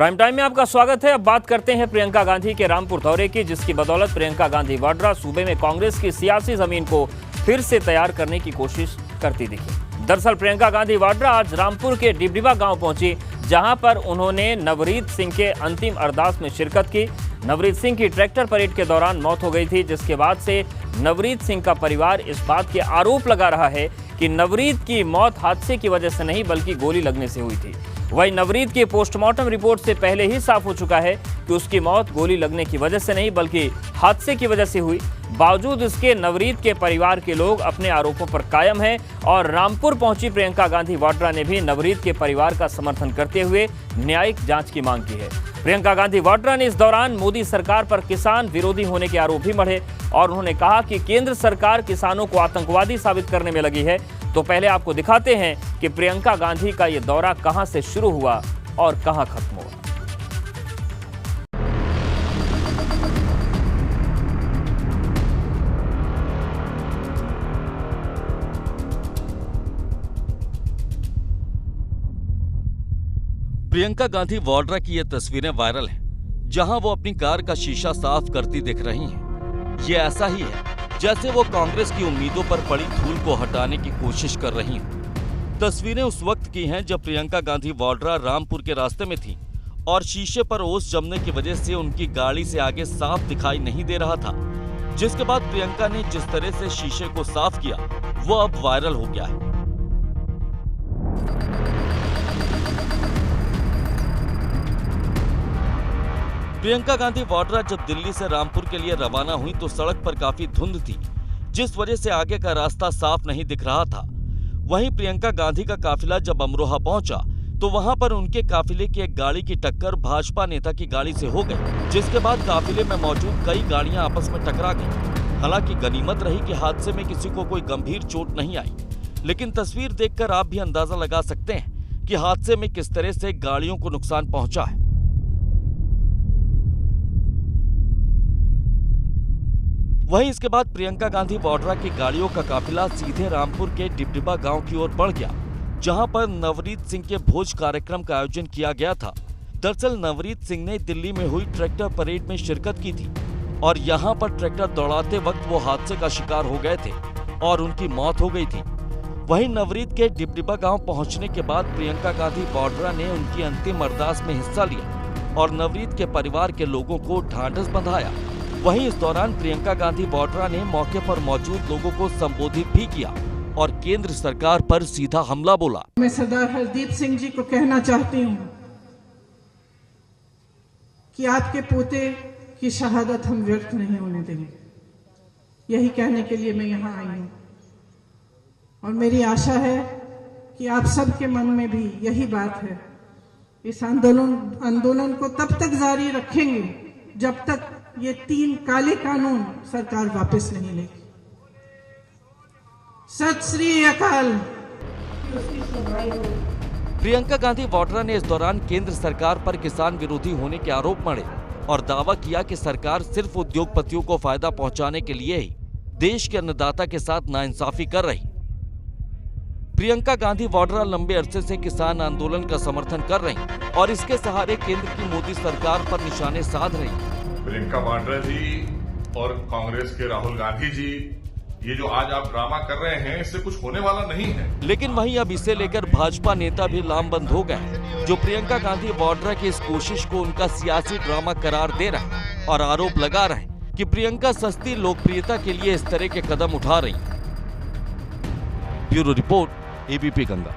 Prime time में आपका स्वागत है। अब बात करते हैं प्रियंका गांधी के रामपुर दौरे की, जिसकी बदौलत प्रियंका गांधी वाड्रा सूबे में कांग्रेस की सियासी जमीन को फिर से तैयार करने की कोशिश करती दिखी। दरअसल प्रियंका गांधी वाड्रा आज रामपुर के डिबडिबा गांव पहुंची, जहां पर उन्होंने नवरीत सिंह के अंतिम अरदास में शिरकत की। नवरीत सिंह की ट्रैक्टर परेड के दौरान मौत हो गई थी, जिसके बाद से नवरीत सिंह का परिवार इस बात के आरोप लगा रहा है कि नवरीत की मौत हादसे की वजह से नहीं बल्कि गोली लगने से हुई थी। वहीं नवरीत की पोस्टमार्टम रिपोर्ट से पहले ही साफ हो चुका है कि उसकी मौत गोली लगने की वजह से नहीं बल्कि हादसे की वजह से हुई। बावजूद इसके नवरीत के परिवार के लोग अपने आरोपों पर कायम हैं और रामपुर पहुंची प्रियंका गांधी वाड्रा ने भी नवरीत के परिवार का समर्थन करते हुए न्यायिक जांच की मांग की है। प्रियंका गांधी वाड्रा ने इस दौरान मोदी सरकार पर किसान विरोधी होने के आरोप भी मढ़े और उन्होंने कहा कि केंद्र सरकार किसानों को आतंकवादी साबित करने में लगी है। तो पहले आपको दिखाते हैं कि प्रियंका गांधी का यह दौरा कहां से शुरू हुआ और कहां खत्म हुआ। प्रियंका गांधी वाड्रा की ये तस्वीरें वायरल हैं, जहां वो अपनी कार का शीशा साफ करती दिख रही हैं। ये ऐसा ही है जैसे वो कांग्रेस की उम्मीदों पर पड़ी धूल को हटाने की कोशिश कर रही हैं। तस्वीरें उस वक्त की हैं जब प्रियंका गांधी वाड्रा रामपुर के रास्ते में थी और शीशे पर ओस जमने की वजह से उनकी गाड़ी से आगे साफ दिखाई नहीं दे रहा था। जिसके बाद प्रियंका ने जिस तरह से शीशे को साफ किया वो अब वायरल हो गया है। प्रियंका गांधी वाड्रा जब दिल्ली से रामपुर के लिए रवाना हुई तो सड़क पर काफी धुंध थी, जिस वजह से आगे का रास्ता साफ नहीं दिख रहा था। वहीं प्रियंका गांधी का काफिला जब अमरोहा पहुंचा तो वहां पर उनके काफिले की एक गाड़ी की टक्कर भाजपा नेता की गाड़ी से हो गई, जिसके बाद काफिले में मौजूद कई गाड़ियां आपस में टकरा गईं। हालांकि गनीमत रही कि हादसे में किसी को कोई गंभीर चोट नहीं आई, लेकिन तस्वीर देखकर आप भी अंदाजा लगा सकते हैं कि हादसे में किस तरह से गाड़ियों को नुकसान पहुंचा है। वहीं इसके बाद प्रियंका गांधी वाड्रा की गाड़ियों का काफिला सीधे रामपुर के डिबडिबा गांव की ओर बढ़ गया, जहां पर नवरीत सिंह के भोज कार्यक्रम का आयोजन किया गया था। दरअसल नवरीत सिंह ने दिल्ली में हुई ट्रैक्टर परेड में शिरकत की थी और यहां पर ट्रैक्टर दौड़ाते वक्त वो हादसे का शिकार हो गए थे और उनकी मौत हो गई थी। वहीं नवरीत के डिबडिबा गाँव पहुँचने के बाद प्रियंका गांधी वाड्रा ने उनकी अंतिम अरदास में हिस्सा लिया और नवरीत के परिवार के लोगों को ढांढस बंधाया। वहीं इस दौरान प्रियंका गांधी वाड्रा ने मौके पर मौजूद लोगों को संबोधित भी किया और केंद्र सरकार पर सीधा हमला बोला। मैं सरदार हरदीप सिंह जी को कहना चाहती हूं कि आपके पोते की शहादत हम व्यर्थ नहीं होने देंगे। यही कहने के लिए मैं यहां आई हूं और मेरी आशा है कि आप सबके मन में भी यही बात है। इस आंदोलन को तब तक जारी रखेंगे जब तक ये 3 काले कानून सरकार वापस नहीं लेगी। सत श्री अकाल। प्रियंका गांधी वाड्रा ने इस दौरान केंद्र सरकार पर किसान विरोधी होने के आरोप मढ़े और दावा किया कि सरकार सिर्फ उद्योगपतियों को फायदा पहुंचाने के लिए ही देश के अन्नदाता के साथ नाइंसाफी कर रही। प्रियंका गांधी वाड्रा लंबे अरसे से किसान आंदोलन का समर्थन कर रही और इसके सहारे केंद्र की मोदी सरकार पर निशाने साध रही। प्रियंका वाड्रा जी और कांग्रेस के राहुल गांधी जी, ये जो आज आप ड्रामा कर रहे हैं इससे कुछ होने वाला नहीं है। लेकिन वहीं अब इसे लेकर भाजपा नेता भी लामबंद हो गए, जो प्रियंका गांधी वाड्रा की इस कोशिश को उनका सियासी ड्रामा करार दे रहे हैं और आरोप लगा रहे हैं कि प्रियंका सस्ती लोकप्रियता के लिए इस तरह के कदम उठा रही। Bureau report, ABP Ganga.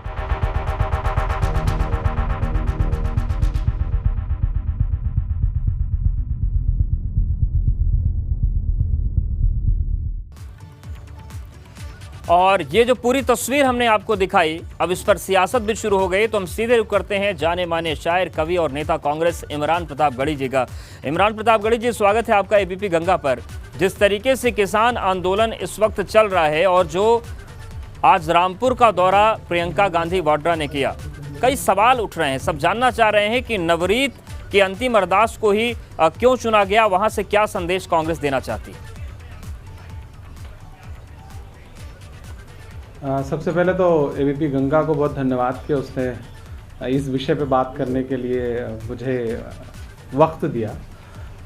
और ये जो पूरी तस्वीर हमने आपको दिखाई, अब इस पर सियासत भी शुरू हो गई। तो हम सीधे रुख करते हैं जाने माने शायर, कवि और नेता कांग्रेस इमरान प्रतापगढ़ी जी का। इमरान प्रतापगढ़ी जी, स्वागत है आपका एबीपी गंगा पर। जिस तरीके से किसान आंदोलन इस वक्त चल रहा है और जो आज रामपुर का दौरा प्रियंका गांधी वाड्रा ने किया, कई सवाल उठ रहे हैं। सब जानना चाह रहे हैं कि नवरीत की अंतिम अरदास को ही क्यों चुना गया, वहां से क्या संदेश कांग्रेस देना चाहती है? सबसे पहले तो एबीपी गंगा को बहुत धन्यवाद कि उसने इस विषय पे बात करने के लिए मुझे वक्त दिया।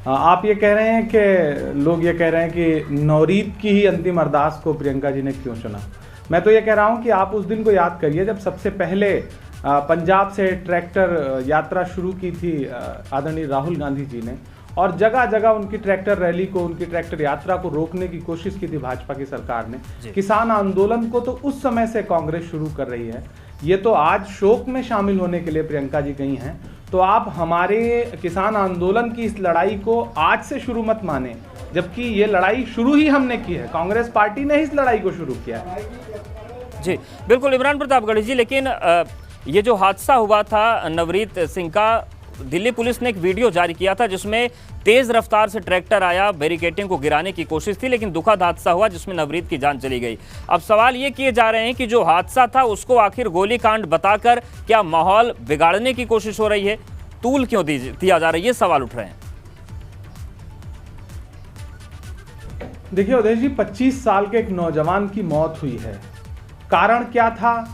आप ये कह रहे हैं कि लोग ये कह रहे हैं कि नवरीत की ही अंतिम अरदास को प्रियंका जी ने क्यों चुना। मैं तो ये कह रहा हूँ कि आप उस दिन को याद करिए जब सबसे पहले पंजाब से ट्रैक्टर यात्रा शुरू की थी आदरणीय राहुल गांधी जी ने, और जगह जगह उनकी ट्रैक्टर रैली को, उनकी ट्रैक्टर यात्रा को रोकने की कोशिश की थी भाजपा की सरकार ने। किसान आंदोलन को तो उस समय से कांग्रेस शुरू कर रही है, ये तो आज शोक में शामिल होने के लिए प्रियंका जी गई हैं। तो आप हमारे किसान आंदोलन की इस लड़ाई को आज से शुरू मत माने, जबकि ये लड़ाई शुरू ही हमने की है, कांग्रेस पार्टी ने इस लड़ाई को शुरू किया है। जी बिल्कुल इमरान प्रतापगढ़ी जी, लेकिन ये जो हादसा हुआ था नवरीत सिंह का, दिल्ली पुलिस ने एक वीडियो जारी किया था जिसमें तेज रफ्तार से ट्रैक्टर आया, बैरिकेडिंग को गिराने की कोशिश थी, लेकिन दुखद हादसा हुआ जिसमें नवरीत की जान चली गई। अब सवाल ये किए जा रहे हैं कि जो हादसा था उसको आखिर गोलीकांड बताकर क्या माहौल बिगाड़ने की कोशिश हो रही है, तूल क्यों दिया जा रहा है, ये सवाल उठ रहे हैं। देखिए उदय जी, 25 साल के एक नौजवान की मौत हुई है। कारण क्या था?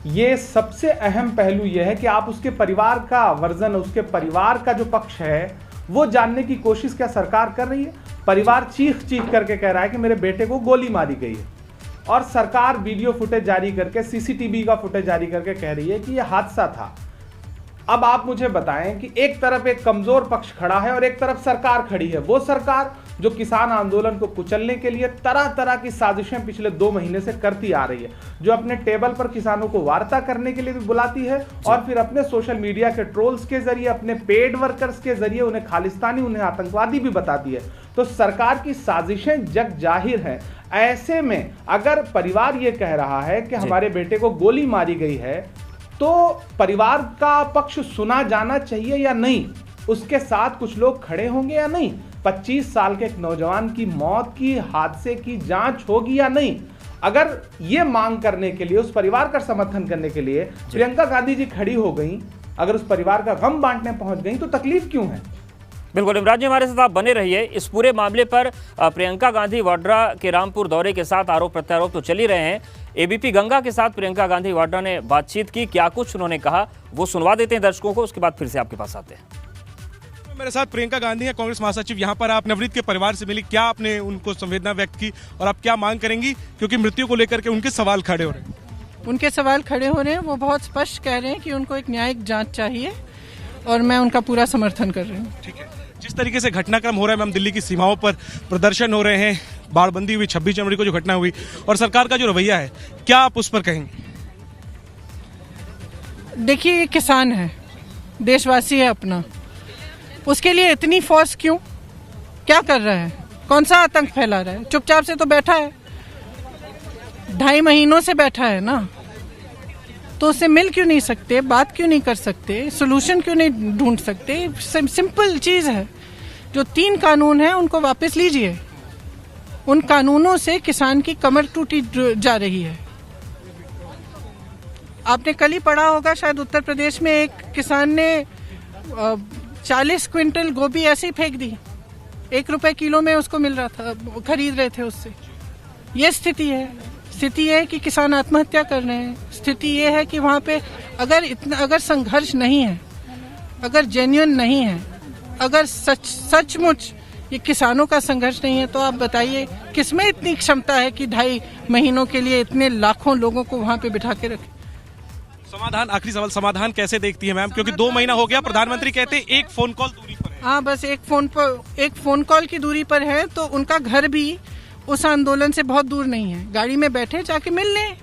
ये सबसे अहम पहलू यह है कि आप उसके परिवार का वर्जन, उसके परिवार का जो पक्ष है वो जानने की कोशिश क्या सरकार कर रही है? परिवार चीख चीख करके कह रहा है कि मेरे बेटे को गोली मारी गई है, और सरकार वीडियो फुटेज जारी करके, सीसीटीवी का फुटेज जारी करके कह रही है कि यह हादसा था। अब आप मुझे बताएं कि एक तरफ एक कमजोर पक्ष खड़ा है और एक तरफ सरकार खड़ी है, वो सरकार जो किसान आंदोलन को कुचलने के लिए तरह तरह की साजिशें पिछले 2 महीने से करती आ रही है, जो अपने टेबल पर किसानों को वार्ता करने के लिए भी बुलाती है और फिर अपने सोशल मीडिया के ट्रोल्स के जरिए, अपने पेड वर्कर्स के जरिए उन्हें खालिस्तानी, उन्हें आतंकवादी भी बताती है। तो सरकार की साजिशें जग जाहिर है। ऐसे में अगर परिवार ये कह रहा है कि हमारे बेटे को गोली मारी गई है, तो परिवार का पक्ष सुना जाना चाहिए या नहीं? उसके साथ कुछ लोग खड़े होंगे या नहीं? 25 साल के एक नौजवान की मौत की, हादसे की जांच होगी या नहीं? अगर ये मांग करने के लिए, उस परिवार का समर्थन करने के लिए प्रियंका गांधी जी खड़ी हो गई, अगर उस परिवार का गम बांटने पहुंच गई, तो तकलीफ क्यों है? बिल्कुल इमरान जी, हमारे साथ आप बने रहिए। इस पूरे मामले पर प्रियंका गांधी वाड्रा के रामपुर दौरे के साथ आरोप प्रत्यारोप तो चल ही रहे हैं। एबीपी गंगा के साथ प्रियंका गांधी वाड्रा ने बातचीत की, क्या कुछ उन्होंने कहा वो सुनवा देते हैं दर्शकों को, उसके बाद फिर से आपके पास आते हैं। मेरे साथ प्रियंका गांधी है, कांग्रेस महासचिव। यहाँ पर आप नवरीत के परिवार से मिली, क्या आपने उनको संवेदना व्यक्त की और आप क्या मांग करेंगी, क्योंकि मृत्यु को लेकर के उनके सवाल खड़े हो रहे हैं? उनके सवाल खड़े हो रहे हैं, वो बहुत स्पष्ट कह रहे हैं कि उनको एक न्यायिक जांच चाहिए और मैं उनका पूरा समर्थन कर रही हूँ। ठीक है, जिस तरीके से घटनाक्रम हो रहा है मैम, दिल्ली की सीमाओं पर प्रदर्शन हो रहे हैं, बाड़बंदी हुई 26 जनवरी को जो घटना हुई, और सरकार का जो रवैया है, क्या आप उस पर कहेंगे? देखिए, ये किसान है, देशवासी है अपना, उसके लिए इतनी फोर्स क्यों? क्या कर रहा है? कौन सा आतंक फैला रहा है? चुपचाप से तो बैठा है, 2.5 महीनों से बैठा है ना, तो उससे मिल क्यों नहीं सकते? बात क्यों नहीं कर सकते? सोल्यूशन क्यों नहीं ढूंढ सकते? सिंपल चीज है। जो 3 कानून हैं उनको वापस लीजिए। उन कानूनों से किसान की कमर टूटी जा रही है। आपने कल ही पढ़ा होगा शायद, उत्तर प्रदेश में एक किसान ने 40 क्विंटल गोभी ऐसे ही फेंक दी, 1 रुपए किलो में उसको मिल रहा था, खरीद रहे थे उससे। ये स्थिति है। स्थिति ये है कि किसान आत्महत्या कर रहे हैं। स्थिति ये है कि वहाँ पे अगर संघर्ष नहीं है, अगर जेन्युइन नहीं है, अगर सचमुच ये किसानों का संघर्ष नहीं है, तो आप बताइए किसमें इतनी क्षमता है कि 2.5 महीनों के लिए इतने लाखों लोगों को वहाँ पे बिठा के रखे? समाधान, आखिरी सवाल, समाधान कैसे देखती है मैम? क्योंकि 2 महीना हो गया, प्रधानमंत्री कहते हैं 1 फोन कॉल दूरी पर है। हाँ, बस एक फोन कॉल की दूरी पर है, तो उनका घर भी उस आंदोलन से बहुत दूर नहीं है। गाड़ी में बैठे जाके मिल लें,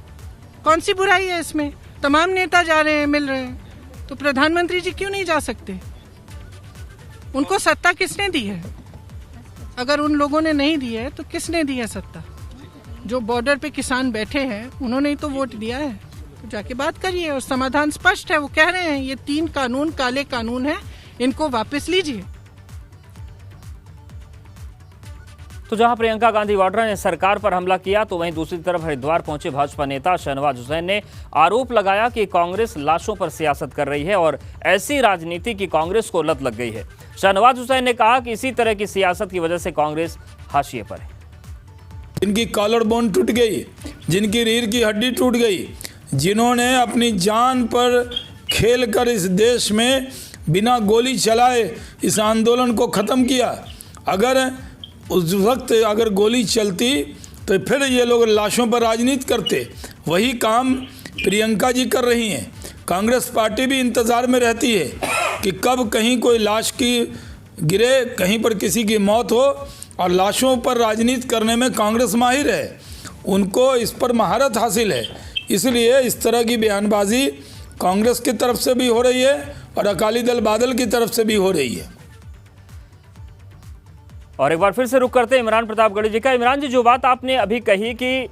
कौन सी बुराई है इसमें? तमाम नेता जा रहे हैं, मिल रहे हैं, तो प्रधानमंत्री जी क्यों नहीं जा सकते? उनको सत्ता किसने दी है? अगर उन लोगों ने नहीं दी है तो किसने दी है सत्ता? जो बॉर्डर पे किसान बैठे हैं उन्होंने ही तो वोट दिया है। तो जाके बात करिए, और समाधान स्पष्ट है। वो कह रहे हैं ये 3 कानून काले कानून हैं, इनको वापस लीजिए। तो जहां प्रियंका गांधी वाड्रा ने सरकार पर हमला किया, तो वहीं दूसरी तरफ हरिद्वार पहुंचे भाजपा नेता शहनवाज हुसैन ने आरोप लगाया कि कांग्रेस लाशों पर सियासत कर रही है और ऐसी राजनीति की कांग्रेस को लत लग गई है। शहनवाज हुसैन ने कहा कि इसी तरह की सियासत की वजह से कांग्रेस हाशिए पर है। जिनकी कॉलर बोन टूट गई, जिनकी रीढ़ की हड्डी टूट गई, जिन्होंने अपनी जान पर खेल कर इस देश में बिना गोली चलाए इस आंदोलन को ख़त्म किया। अगर उस वक्त अगर गोली चलती तो फिर ये लोग लाशों पर राजनीति करते। वही काम प्रियंका जी कर रही हैं। कांग्रेस पार्टी भी इंतज़ार में रहती है कि कब कहीं कोई लाश की गिरे, कहीं पर किसी की मौत हो, और लाशों पर राजनीति करने में कांग्रेस माहिर है, उनको इस पर महारत हासिल है। इसलिए इस तरह की बयानबाजी कांग्रेस की तरफ से भी हो रही है और अकाली दल बादल की तरफ से भी हो रही है। और एक बार फिर से रुक करते हैं इमरान प्रतापगढ़ी जी का। इमरान जी, जो बात आपने अभी कही कि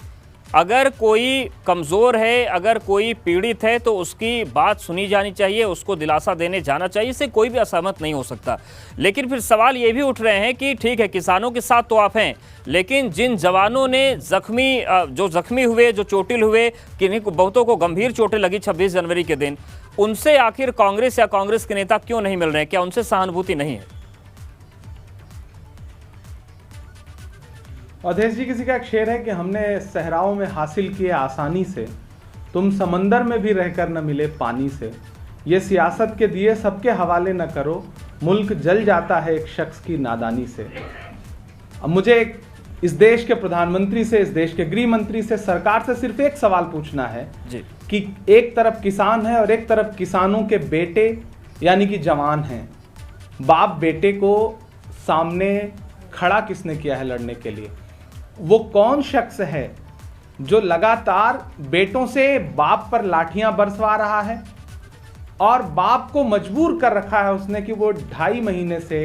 अगर कोई कमज़ोर है, अगर कोई पीड़ित है तो उसकी बात सुनी जानी चाहिए, उसको दिलासा देने जाना चाहिए, इससे कोई भी असहमत नहीं हो सकता। लेकिन फिर सवाल ये भी उठ रहे हैं कि ठीक है, किसानों के साथ तो आप हैं, लेकिन जिन जवानों ने जो जख्मी हुए, जो चोटिल हुए, किन्हीं को बहुतों को गंभीर चोटें लगी 26 जनवरी के दिन, उनसे आखिर कांग्रेस या कांग्रेस के नेता क्यों नहीं मिल रहे हैं? क्या उनसे सहानुभूति नहीं है? अवधेश जी, किसी का एक शेर है कि हमने सहराओं में हासिल किए आसानी से, तुम समंदर में भी रहकर न मिले पानी से। ये सियासत के दिए सबके हवाले न करो, मुल्क जल जाता है एक शख्स की नादानी से। अब मुझे इस देश के प्रधानमंत्री से, इस देश के गृह मंत्री से, सरकार से सिर्फ एक सवाल पूछना है जी, कि एक तरफ किसान है और एक तरफ किसानों के बेटे यानी कि जवान हैं। बाप बेटे को सामने खड़ा किसने किया है लड़ने के लिए? वो कौन शख्स है जो लगातार बेटों से बाप पर लाठियां बरसवा रहा है और बाप को मजबूर कर रखा है उसने कि वो 2.5 महीने से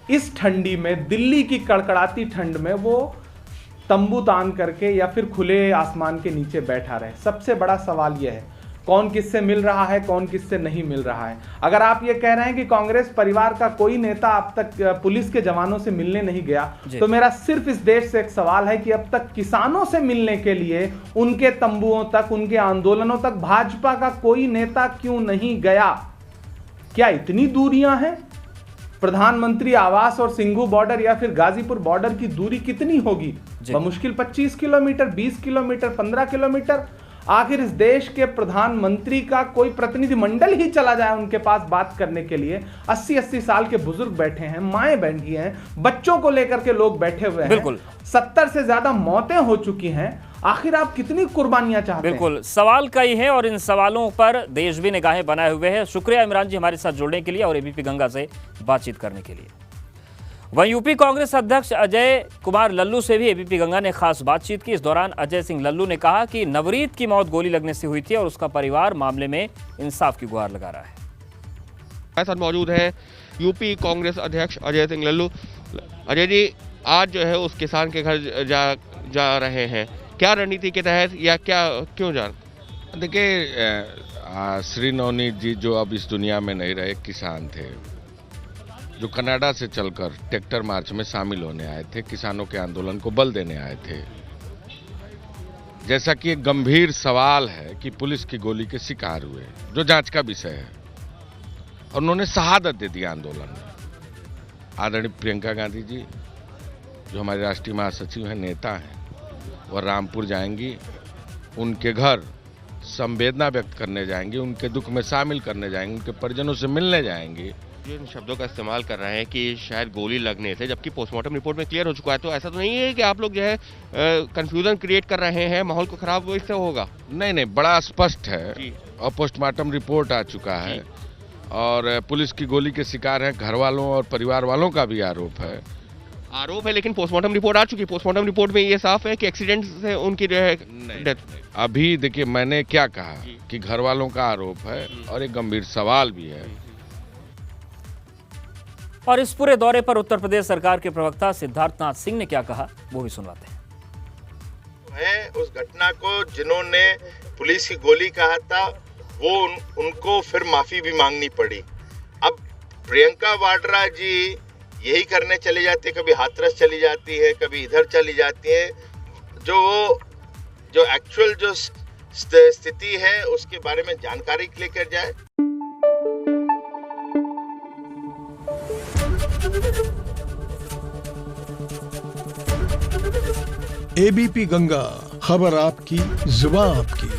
इस ठंडी में, दिल्ली की कड़कड़ाती ठंड में, वो तंबू तान करके या फिर खुले आसमान के नीचे बैठा रहे। सबसे बड़ा सवाल यह है, कौन किससे मिल रहा है, कौन किससे नहीं मिल रहा है। अगर आप ये कह रहे हैं कि कांग्रेस परिवार का कोई नेता अब तक पुलिस के जवानों से मिलने नहीं गया, तो मेरा सिर्फ इस देश से एक सवाल है कि अब तक किसानों से मिलने के लिए उनके तंबुओं तक, उनके आंदोलनों तक भाजपा का कोई नेता क्यों नहीं गया? क्या इतनी दूरियां हैं? प्रधानमंत्री आवास और सिंघू बॉर्डर या फिर गाजीपुर बॉर्डर की दूरी कितनी होगी? बमुश्किल 25 किलोमीटर, 20 किलोमीटर, 15 किलोमीटर। आखिर इस देश के प्रधानमंत्री का कोई प्रतिनिधिमंडल ही चला जाए उनके पास बात करने के लिए। 80-80 साल के बुजुर्ग बैठे हैं, माएं बैठी हैं, बच्चों को लेकर के लोग बैठे हुए हैं। बिल्कुल 70 से ज्यादा मौतें हो चुकी हैं। आखिर आप कितनी कुर्बानियां चाहते हैं? बिल्कुल सवाल कई है और इन सवालों पर देश भी निगाहें बनाए हुए है। शुक्रिया इमरान जी हमारे साथ जुड़ने के लिए और एबीपी गंगा से बातचीत करने के लिए। वहीं यूपी कांग्रेस अध्यक्ष अजय कुमार लल्लू से भी एबीपी गंगा ने खास बातचीत की। इस दौरान अजय सिंह लल्लू ने कहा कि नवरीत की मौत गोली लगने से हुई थी और उसका परिवार मामले में इंसाफ की गुहार लगा रहा है। हमारे साथ मौजूद हैं यूपी कांग्रेस अध्यक्ष अजय सिंह लल्लू। अजय जी, आज जो है उस किसान के घर जा रहे हैं, क्या रणनीति के तहत या क्या क्यों जा रहे? देखिए, श्री नवनीत जी जो अब इस दुनिया में नहीं रहे, किसान थे जो कनाडा से चलकर ट्रैक्टर मार्च में शामिल होने आए थे, किसानों के आंदोलन को बल देने आए थे। जैसा कि एक गंभीर सवाल है कि पुलिस की गोली के शिकार हुए, जो जांच का विषय है, और उन्होंने शहादत दे दी आंदोलन में। आदरणीय प्रियंका गांधी जी जो हमारे राष्ट्रीय महासचिव हैं, नेता हैं, वह रामपुर जाएंगी, उनके घर संवेदना व्यक्त करने जाएंगे, उनके दुख में शामिल करने जाएंगे, उनके परिजनों से मिलने जाएंगे। इन शब्दों का इस्तेमाल कर रहे हैं कि शायद गोली लगने से, जबकि पोस्टमार्टम रिपोर्ट में क्लियर हो चुका है। तो ऐसा तो नहीं है कि आप लोग जो है कंफ्यूजन क्रिएट कर रहे हैं, माहौल को खराब इससे होगा? नहीं, बड़ा स्पष्ट है और पोस्टमार्टम रिपोर्ट आ चुका है और पुलिस की गोली के शिकार हैं घर वालों और परिवार वालों का भी आरोप है, लेकिन पोस्टमार्टम रिपोर्ट आ चुकी है। पोस्टमार्टम रिपोर्ट में ये साफ है कि एक्सीडेंट से उनकी जो है डेथ। अभी देखिए, मैंने क्या कहा कि घर वालों का आरोप है और एक गंभीर सवाल भी है। और इस पूरे दौरे पर उत्तर प्रदेश सरकार के प्रवक्ता सिद्धार्थनाथ सिंह ने क्या कहा, वो भी सुनवाते हैं। उस घटना को जिन्होंने पुलिस की गोली कहा था, वो उनको फिर माफी भी मांगनी पड़ी। अब प्रियंका वाड्रा जी यही करने चली जाती है, कभी हाथरस चली जाती है, कभी इधर चली जाती है। जो एक्चुअल जो स्थिति है उसके बारे में जानकारी लेकर जाए। एबीपी गंगा, खबर आपकी, जुबान आपकी।